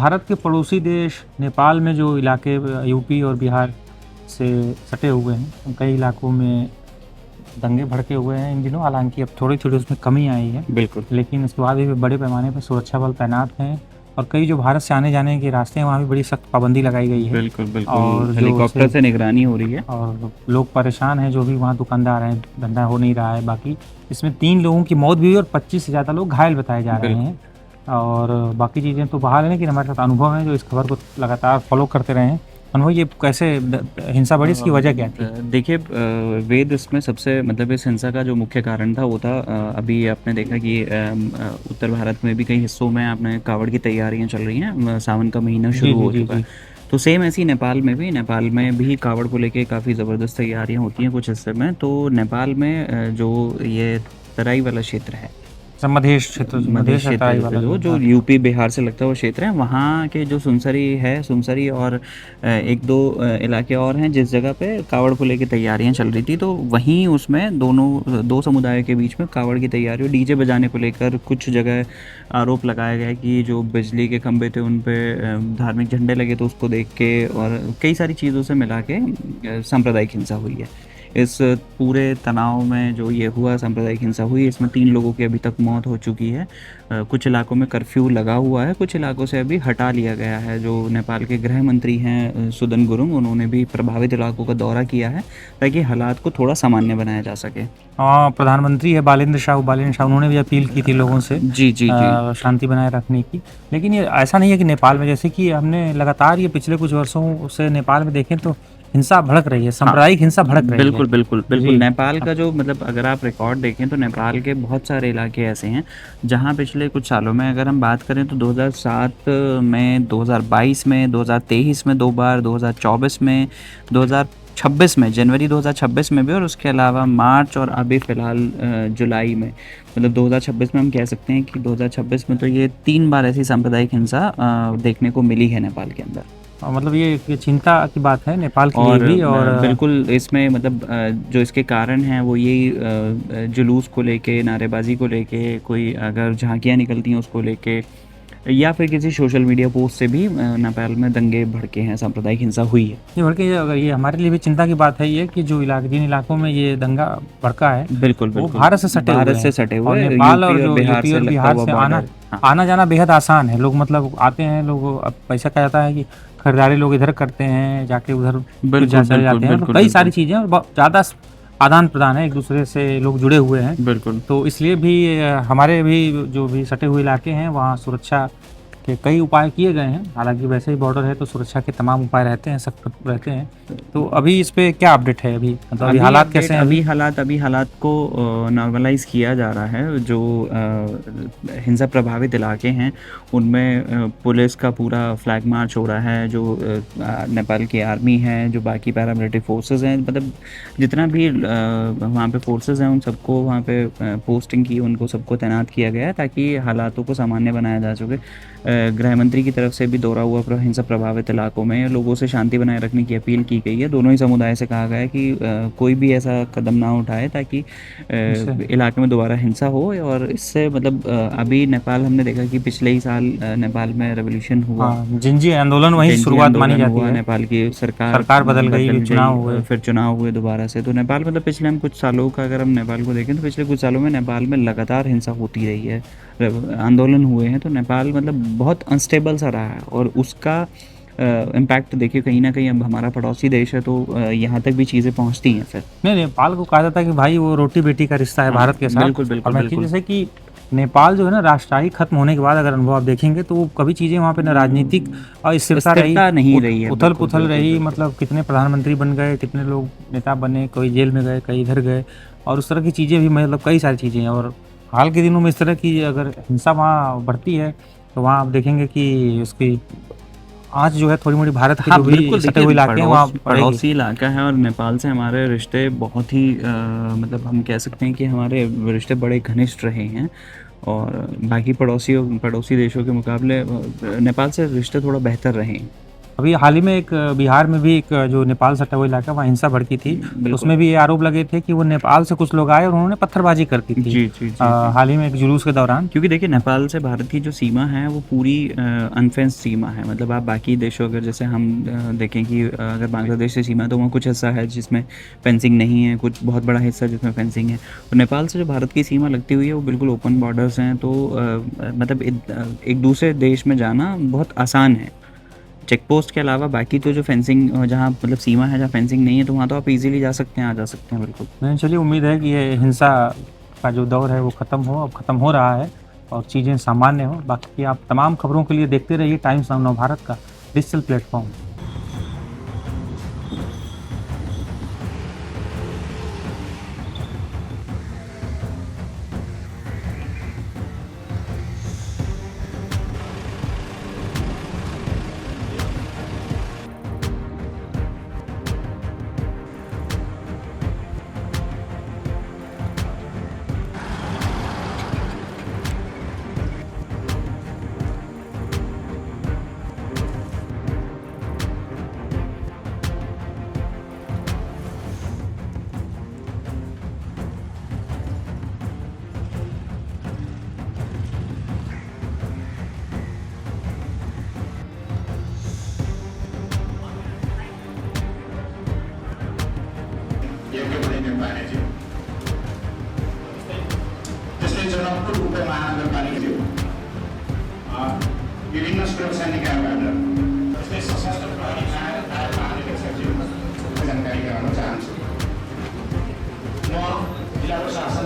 भारत के पड़ोसी देश नेपाल में जो इलाके यूपी और बिहार से सटे हुए हैं, कई इलाकों में दंगे भड़के हुए हैं इन दिनों। हालांकि अब थोड़ी-थोड़ी उसमें कमी आई है, बिल्कुल, लेकिन उसके बाद भी बड़े पैमाने पर सुरक्षा बल तैनात हैं और कई जो भारत से आने-जाने के रास्ते हैं, वहाँ भी बड़ी सख्त पाबंदी लगाई गई है। बिल्कुल, बिल्कुल, और जो हेलीकॉप्टर उसे से निगरानी हो रही है। और लोग परेशान हैं, जो भी वहाँ दुकानदार हैं, धंधा हो नहीं रहा है। बाकी इसमें 3 लोगों की मौत भी हुई और 25 से ज़्यादा लोग घायल बताए जा रहे बिल्कुल। हैं। और बाकी चीज़ें तो बहाल है, लेकिन हमारे साथ अनुभव है जो इस खबर को लगातार फॉलो करते रहे हैं। अनुभव, ये कैसे हिंसा बढ़ी, इसकी वजह क्या थी? देखिए, वेद इसमें सबसे मतलब इस हिंसा का जो मुख्य कारण था वो था, अभी आपने देखा कि उत्तर भारत में भी कई हिस्सों में आपने कावड़ की तैयारियां चल रही हैं, सावन का महीना जी, शुरू जी, हो जी, चुका है। जी। तो सेम ऐसी नेपाल में भी कावड़ को लेके काफ़ी ज़बरदस्त तैयारियां होती हैं कुछ हिस्से में। तो नेपाल में जो ये तराई वाला क्षेत्र है, सब मधेश क्षेत्र, मध्य मधेश या तराई क्षेत्र वाला जो जो जो हाँ। यूपी बिहार से लगता है वो क्षेत्र है, वहाँ के जो सुनसरी है, सुनसरी और एक दो इलाके और हैं जिस जगह पे कावड़ को लेके तैयारियां चल रही थी। तो वहीं उसमें दोनों दो समुदायों के बीच में कावड़ की तैयारी और डीजे बजाने को लेकर कुछ जगह आरोप लगाया गया है कि जो बिजली के खंभे थे उन पे धार्मिक झंडे लगे, तो उसको देख के और कई सारी चीज़ों से मिला के सांप्रदायिक हिंसा हुई है। इस पूरे तनाव में जो ये हुआ, सांप्रदायिक हिंसा हुई, इसमें 3 लोगों की अभी तक मौत हो चुकी है। कुछ इलाकों में कर्फ्यू लगा हुआ है, कुछ इलाकों से अभी हटा लिया गया है। जो नेपाल के गृह मंत्री हैं सुदन गुरुङ, उन्होंने भी प्रभावित इलाकों का दौरा किया है ताकि हालात को थोड़ा सामान्य बनाया जा सके। हाँ, प्रधानमंत्री है बालेन्द्र शाह, उन्होंने भी अपील की थी लोगों से जी, जी, जी। शांति बनाए रखने की। लेकिन ये ऐसा नहीं है कि नेपाल में, जैसे कि हमने लगातार ये पिछले कुछ वर्षों से नेपाल में देखें तो हिंसा भड़क रही है, हाँ, सांप्रदायिक हिंसा भड़क रही है। बिल्कुल, बिल्कुल, बिल्कुल। जी। नेपाल अब का जो मतलब अगर आप रिकॉर्ड देखें तो नेपाल के बहुत सारे इलाके ऐसे हैं, जहाँ पिछले कुछ सालों में अगर हम बात करें तो 2007 में, 2022 में, 2023 में 2 बार, 2024 में, 2026 में, जनवरी 2026 में भी, और उसके अलावा मार्च और अभी फ़िलहाल जुलाई में। मतलब 2026 में हम कह सकते हैं कि 2026 में तो ये 3 बार ऐसी सांप्रदायिक हिंसा देखने को मिली है नेपाल के अंदर। मतलब ये चिंता की बात है नेपाल के लिए और भी। और बिल्कुल इसमें मतलब जो इसके कारण हैं वो यही जुलूस को लेके, नारेबाजी को लेके, कोई अगर झांकियाँ निकलती हैं उसको लेके, या फिर किसी सोशल मीडिया पोस्ट से भी नेपाल में दंगे भड़के हैं, सांप्रदायिक हिंसा हुई है। ये बल्कि अगर ये हमारे लिए भी चिंता की बात है ये कि जो जिन इलाकों में ये दंगा भड़का है, बिल्कुल, वो बिल्कुल। भारत से सटे भारत हुए से हैं। सटे और हुए नेपाल और यूपी और जो बिहार यूपी से और लगता बिहार हुआ से बॉर्डर। हाँ, आना जाना बेहद आसान है। लोग मतलब आते हैं, लोग अब पैसा क्या जाता है कि खरीदारी लोग इधर करते हैं, जाके उधर फिर बिल्कुल, चले बिल्कुल, जाते हैं। तो बिल्कुल, कई सारी बिल्कुल, चीज़ें और ज़्यादा आदान प्रदान है, एक दूसरे से लोग जुड़े हुए हैं। बिल्कुल। तो इसलिए भी हमारे भी जो भी सटे हुए इलाके हैं, वहाँ सुरक्षा के कई उपाय किए गए हैं। हालांकि वैसे ही बॉर्डर है तो सुरक्षा के तमाम उपाय रहते हैं, सख्त रहते हैं। तो अभी इस पे क्या अपडेट है अभी, मतलब अभी हालात कैसे हैं अभी? अभी हालात को नॉर्मलाइज़ किया जा रहा है। जो हिंसा प्रभावित इलाके हैं उनमें पुलिस का पूरा फ्लैग मार्च हो रहा है। जो नेपाल की आर्मी है, जो बाकी पैरामिलिट्री फोर्सेस हैं, मतलब जितना भी वहाँ पे फोर्सेस हैं, उन सबको वहाँ पे पोस्टिंग की, उनको सबको तैनात किया गया है ताकि हालातों को सामान्य बनाया जा सके। गृह मंत्री की तरफ से भी दौरा हुआ हिंसा प्रभावित इलाकों में, लोगों से शांति बनाए रखने की अपील की गई है। दोनों ही समुदाय से कहा गया है कि कोई भी ऐसा कदम ना उठाए ताकि इससे इलाके में दोबारा हिंसा हो। और इससे मतलब अभी नेपाल, हमने देखा कि पिछले ही साल नेपाल में रेवोल्यूशन हुआ, हाँ, जिंजी आंदोलन वहीं से जेनजी शुरुआत मानी आंदोलन जाती हुआ, है। नेपाल की सरकार सरकार बदल गई, बदल चुनाव गई, हुए। फिर चुनाव हुए दोबारा से। तो नेपाल मतलब पिछले हम कुछ सालों का अगर हम नेपाल को देखें तो पिछले कुछ सालों में नेपाल में लगातार हिंसा होती रही है, आंदोलन हुए हैं। तो नेपाल मतलब बहुत अनस्टेबल सा रहा है, और उसका इम्पैक्ट देखिए कहीं ना कहीं, अब हमारा पड़ोसी देश है तो यहाँ तक भी चीज़ें पहुँचती हैं फिर। नहीं, नेपाल को कहा जाता है कि भाई वो रोटी बेटी का रिश्ता है हाँ, भारत के साथ। बिल्कुल, और बिल्कुल, मैं बिल्कुल। जैसे कि नेपाल जो है ना, राष्ट्रशाही खत्म होने के बाद अगर अनुभव आप देखेंगे तो वो कभी चीज़ें वहाँ पे ना राजनीतिक अस्थिरता रही, स्थिरता नहीं रही है, उथल बिल्कुल, पुथल बिल्कुल, रही। बिल्कुल। मतलब कितने प्रधानमंत्री बन गए, कितने लोग नेता बने, कोई जेल में गए, कई इधर गए, और उस तरह की चीज़ें भी, मतलब कई सारी चीज़ें हैं। और हाल के दिनों में इस तरह की अगर हिंसा वहाँ बढ़ती है तो वहाँ आप देखेंगे कि उसकी आँच जो है थोड़ी मोड़ी भारत के हाँ, जो भी बिल्कुल। सटे देखिए, हुए इलाके हैं वहाँ पड़ेगी। पड़ोसी इलाका है, और नेपाल से हमारे रिश्ते बहुत ही मतलब हम कह सकते हैं कि हमारे रिश्ते बड़े घनिष्ठ रहे हैं। और बाकी पड़ोसी देशों के मुकाबले नेपाल से रिश्ते थोड़ा बेहतर रहे हैं। अभी हाल ही में एक बिहार में भी एक जो नेपाल सटा हुआ इलाका वहाँ हिंसा भड़की थी, तो बिल्कुल। उसमें भी ये आरोप लगे थे कि वो नेपाल से कुछ लोग आए और उन्होंने पत्थरबाजी कर दी थी जी, जी, जी, हाल ही में एक जुलूस के दौरान। क्योंकि देखिए नेपाल से भारत की जो सीमा है वो पूरी अनफेंस्ड सीमा है। मतलब आप बाकी देशों अगर जैसे हम देखें कि अगर बांग्लादेश से सीमा है तो वहाँ कुछ हिस्सा है जिसमें फेंसिंग नहीं है, कुछ बहुत बड़ा हिस्सा जिसमें फेंसिंग है। और नेपाल से जो भारत की सीमा लगती हुई है वो बिल्कुल ओपन बॉर्डर्स हैं, तो मतलब एक दूसरे देश में जाना बहुत आसान है। चेक पोस्ट के अलावा बाकी तो जो फेंसिंग जहाँ मतलब सीमा है जहाँ फेंसिंग नहीं है तो वहाँ तो आप इजीली जा सकते हैं, आ जा सकते हैं बिल्कुल। नहीं, चलिए उम्मीद है कि ये हिंसा का जो दौर है वो ख़त्म हो, अब ख़त्म हो रहा है और चीज़ें सामान्य हो। बाकी आप तमाम खबरों के लिए देखते रहिए टाइम्स ऑफ नव भारत का डिजिटल प्लेटफॉर्म। योग्य बनिने पाहिजे। जस्तै जनकपुर उपमहानगरपालिका थियो, विभिन्न सुरक्षा निकायबाट जस्तै सशस्त्र प्रहरी महानिरीक्षक जानकारी गराउन चाहन्छु। म जिल्ला प्रशासन